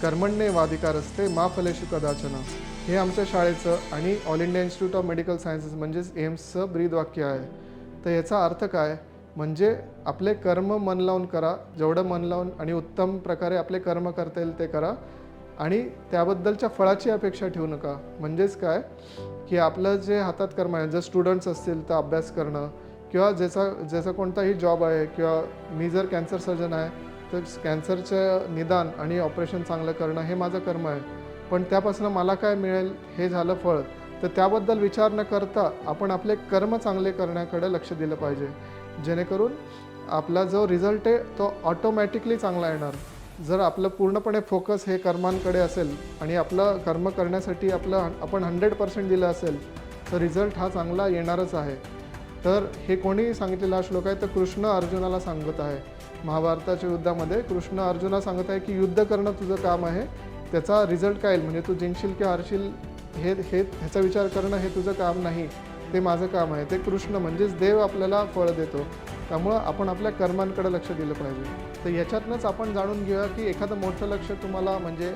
कर्मण्येवाधिकारस्ते मा फलेषु कदाचन, हे आमच्या शाळेचं आणि all India institute of medical sciences म्हणजेच एम्सचं ब्रीद वाक्य आहे. तर याचा अर्थ काय म्हणजे आपले कर्म मन लावून करा, जेवढं मन लावून आणि उत्तम प्रकारे आपले कर्म करता येईल ते करा आणि त्याबद्दलच्या फळाची अपेक्षा ठेवू नका. म्हणजेच काय की आपलं जे हातात कर्म आहे, जर स्टुडंट्स असतील तर अभ्यास करणं किंवा ज्याचा कोणताही जॉब आहे किंवा मी जर कॅन्सर सर्जन आहे तर कॅन्सरचं निदान आणि ऑपरेशन चांगलं करणं हे माझं कर्म आहे. पण त्यापासून मला काय मिळेल हे झालं फळ. तर त्याबद्दल विचार न करता आपण आपले कर्म चांगले करण्याकडे लक्ष दिलं पाहिजे, जेणेकरून आपला जो रिझल्ट आहे तो ऑटोमॅटिकली चांगला येणार. जर आपलं पूर्णपणे फोकस हे कर्मांकडे असेल आणि आपलं कर्म करण्यासाठी आपण 100% दिलं असेल तर रिझल्ट हा चांगला येणारच आहे. तर हे कोणी सांगितलेला श्लोक आहे तर कृष्ण अर्जुनाला सांगत आहे. महाभारताच्या युद्धामध्ये कृष्ण अर्जुना सांगत आहे की युद्ध करणं तुझं काम आहे, त्याचा रिझल्ट काय येईल म्हणजे तू जिंकशील किंवा हारशील ह्याचा विचार करणं हे तुझं काम नाही, ते माझं काम आहे. ते कृष्ण म्हणजेच देव आपल्याला फळ देतो. त्यामुळं आपण आपल्या कर्मांकडे लक्ष दिलं पाहिजे. तर याच्यातनंच आपण जाणून घेऊया की एखादं मोठं लक्ष तुम्हाला म्हणजे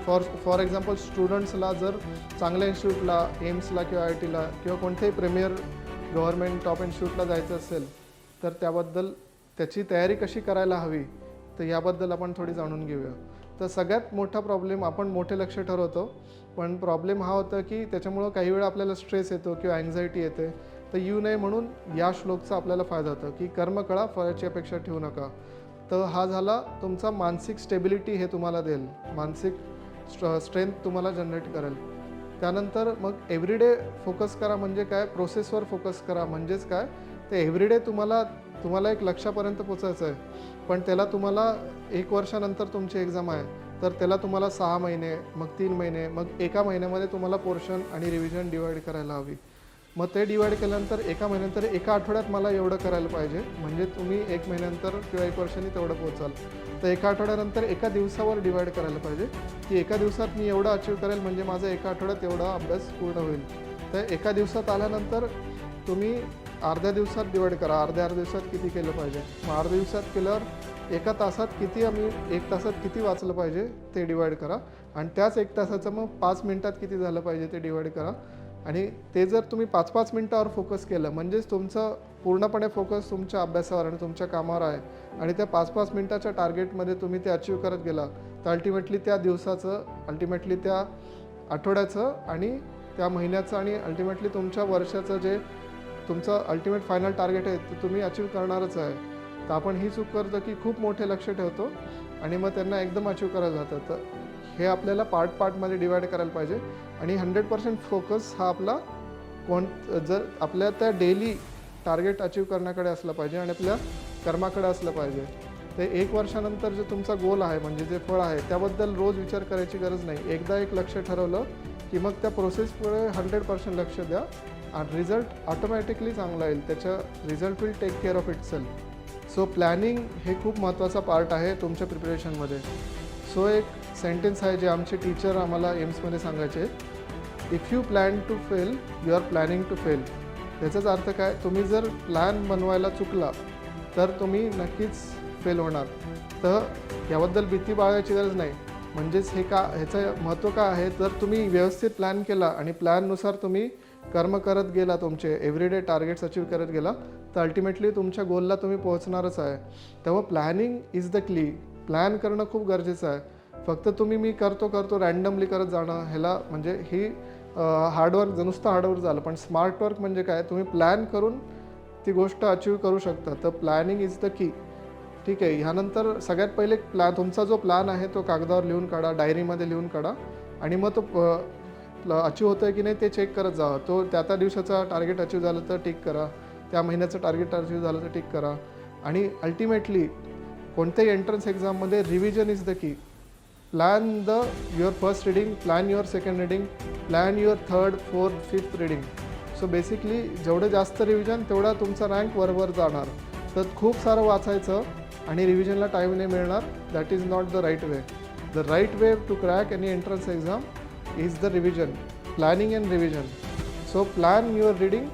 फॉर एक्झाम्पल स्टुडंट्सला जर चांगल्या इन्स्टिट्यूटला एम्सला किंवा IITला किंवा कोणत्याही प्रीमियर गव्हर्नमेंट टॉप इन्स्टिट्यूटला जायचं असेल तर त्याबद्दल त्याची तयारी कशी करायला हवी तर याबद्दल आपण थोडी जाणून घेऊया. तर सगळ्यात मोठा प्रॉब्लेम आपण मोठे लक्ष ठरवतो, पण प्रॉब्लेम हा होता की त्याच्यामुळं काही वेळा आपल्याला स्ट्रेस येतो किंवा अँक्झायटी येते. तर येऊ नये म्हणून या श्लोकचा आपल्याला फायदा होतो की कर्म कळा, फळाची अपेक्षा ठेवू नका. तर हा झाला तुमचा मानसिक स्टेबिलिटी हे तुम्हाला देईल, मानसिक स्ट्रेंथ तुम्हाला जनरेट करेल. त्यानंतर मग एव्हरीडे फोकस करा म्हणजे काय, प्रोसेसवर फोकस करा म्हणजेच काय ते एव्हरीडे तुम्हाला एक लक्ष्यापर्यंत पोचायचं आहे. पण त्याला तुम्हाला 1 वर्षानंतर तुमची एक्झाम आहे तर त्याला तुम्हाला 6 महिने, मग 3 महिने, मग एका महिन्यामध्ये तुम्हाला पोर्शन आणि रिव्हिजन डिवाईड करायला हवी. मग ते डिवाईड केल्यानंतर एका महिन्यानंतर एका आठवड्यात मला एवढं करायला पाहिजे म्हणजे तुम्ही 1 महिन्यानंतर किंवा 1 वर्षांनी तेवढं पोचाल. तर एका आठवड्यानंतर एका दिवसावर डिवाईड करायला पाहिजे की एका दिवसात मी एवढं अचीव करेल म्हणजे माझा एका आठवड्यात एवढा अभ्यास पूर्ण होईल. तर एका दिवसात आल्यानंतर तुम्ही अर्ध्या दिवसात डिवाईड करा, अर्ध्या दिवसात किती केलं पाहिजे. मग अर्ध्या दिवसात केल्यावर एका तासात किती 1 तासात किती वाचलं पाहिजे ते डिवाईड करा आणि त्याच 1 तासाचं मग 5 मिनटात किती झालं पाहिजे ते डिवाईड करा. आणि ते जर तुम्ही 5-5 मिनटावर फोकस केलं म्हणजेच तुमचं पूर्णपणे फोकस तुमच्या अभ्यासावर आणि तुमच्या कामावर आहे आणि त्या 5-5 मिनटाच्या टार्गेटमध्ये तुम्ही ते अचीव करत गेला तर अल्टिमेटली त्या दिवसाचं, अल्टिमेटली त्या आठवड्याचं आणि त्या महिन्याचं आणि अल्टिमेटली तुमच्या वर्षाचं जे तुमचं अल्टिमेट फायनल टार्गेट आहे ते तुम्ही अचीव करणारच आहे. तर आपण ही चूक करतो की खूप मोठे लक्ष ठेवतो आणि मग त्यांना एकदम अचीव करायला जातं. तर हे आपल्याला पार्टमध्ये डिवाईड करायला पाहिजे आणि 100% फोकस हा आपला जर आपल्या त्या डेली टार्गेट अचीव करण्याकडे असलं पाहिजे आणि आपल्या कर्माकडे असलं पाहिजे. ते 1 वर्षानंतर जे तुमचा गोल आहे म्हणजे जे फळ आहे त्याबद्दल रोज विचार करायची गरज नाही. एकदा एक लक्ष ठरवलं की मग त्या प्रोसेसपुढे 100% लक्ष द्या आणि रिझल्ट ऑटोमॅटिकली चांगला येईल. त्याच्या result will take care of itself. So planning हे खूप महत्त्वाचा पार्ट आहे तुमच्या प्रिपरेशनमध्ये. सो एक सेंटेन्स आहे जे आमचे टीचर आम्हाला एम्समध्ये सांगायचे, if you plan to fail you are planning to fail. त्याचाच अर्थ काय, तुम्ही जर प्लॅन बनवायला चुकला तर तुम्ही नक्कीच फेल होणार. तर याबद्दल भीती बाळगायची गरज नाही. म्हणजेच ह्याचं महत्त्व काय आहे, जर तुम्ही व्यवस्थित प्लॅन केला आणि प्लॅननुसार तुम्ही कर्म करत गेला, तुमचे एव्हरीडे टार्गेट्स अचीव करत गेला तर अल्टिमेटली तुमच्या गोलला तुम्ही पोहोचणारच आहे. तेव्हा प्लॅनिंग इज द क्ली. प्लॅन करणं खूप गरजेचं आहे. फक्त मी करतो रँडमली करत जाणं ह्याला म्हणजे ही हार्डवर्क, नुसतं हार्डवर्क झालं. पण स्मार्ट वर्क म्हणजे काय, तुम्ही प्लॅन करून ती गोष्ट अचीव करू शकता. तर प्लॅनिंग इज द की. ठीक आहे. ह्यानंतर सगळ्यात पहिले तुमचा जो प्लॅन आहे तो कागदावर लिहून काढा, डायरीमध्ये लिहून काढा आणि मग तो अचीव होतं आहे की नाही ते चेक करत जा. तो त्या दिवसाचा टार्गेट अचीव झालं तर टिक करा, त्या महिन्याचं टार्गेट अचीव झालं तर टिक करा. आणि अल्टिमेटली कोणत्याही एंट्रन्स एक्झाममध्ये रिव्हिजन इज द की. Plan your first reading, plan your second reading, plan your third, fourth, fifth reading. So basically जेवढं जास्त रिव्हिजन तेवढा तुमचा रँक वरवर जाणार. तर खूप सारं वाचायचं आणि रिव्हिजनला टाईम नाही मिळणार. That is not the right way. The right way to crack any entrance exam is the revision, planning and revision. So plan your reading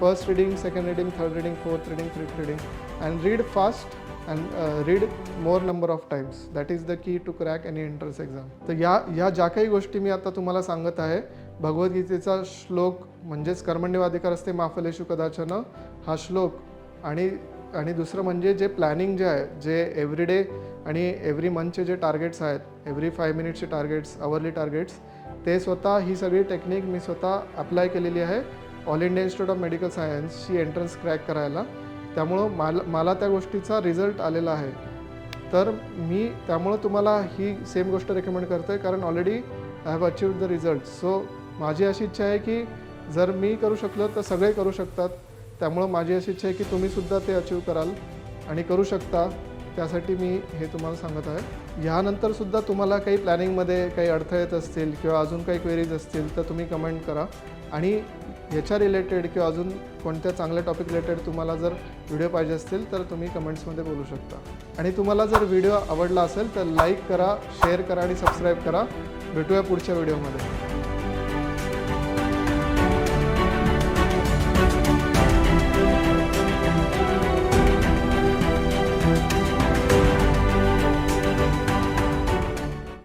first reading, second reading, third reading, fourth reading, fifth reading and read fast and read more number of times. That is the key to crack any entrance exam. तर या ज्या काही गोष्टी मी आता तुम्हाला सांगत आहे, भगवद्गीतेचा श्लोक म्हणजेच कर्मण्येवाधिकारस्ते मा फलेषु कदाचन हा श्लोक आणि दुसरं म्हणजे जे प्लॅनिंग जे आहे, जे एव्हरीडे आणि एव्हरी मंथचे जे टार्गेट्स आहेत, एव्हरी 5 मिनिट्सचे टार्गेट्स, अवरली टार्गेट्स, ते स्वतः ही सगळी टेक्निक मी स्वतः अप्लाय केलेली आहे all India institute of medical सायन्सची एंट्रन्स क्रॅक करायला. त्यामुळं मला त्या गोष्टीचा रिझल्ट आलेला आहे. तर मी त्यामुळं तुम्हाला ही सेम गोष्ट रेकमेंड करतो आहे, कारण already I have achieved the result. So माझी अशी इच्छा आहे की जर मी करू शकलो तर सगळे करू शकतात. त्यामुळं माझी अशी इच्छा आहे की तुम्हीसुद्धा ते अचीव कराल आणि करू शकता. त्यासाठी मी हे तुम्हाला सांगत आहे. ह्यानंतरसुद्धा तुम्हाला काही प्लॅनिंगमध्ये काही अडथळे येत असतील किंवा अजून काही क्वेरीज असतील तर तुम्ही कमेंट करा. आणि याच्या रिलेटेड किंवा अजून कोणत्या चांगल्या टॉपिक रिलेटेड तुम्हाला जर व्हिडिओ पाहिजे असतील तर तुम्ही कमेंट्समध्ये बोलू शकता. आणि तुम्हाला जर व्हिडिओ आवडला असेल तर लाईक करा, शेअर करा आणि सबस्क्राईब करा. भेटूया पुढच्या व्हिडिओमध्ये.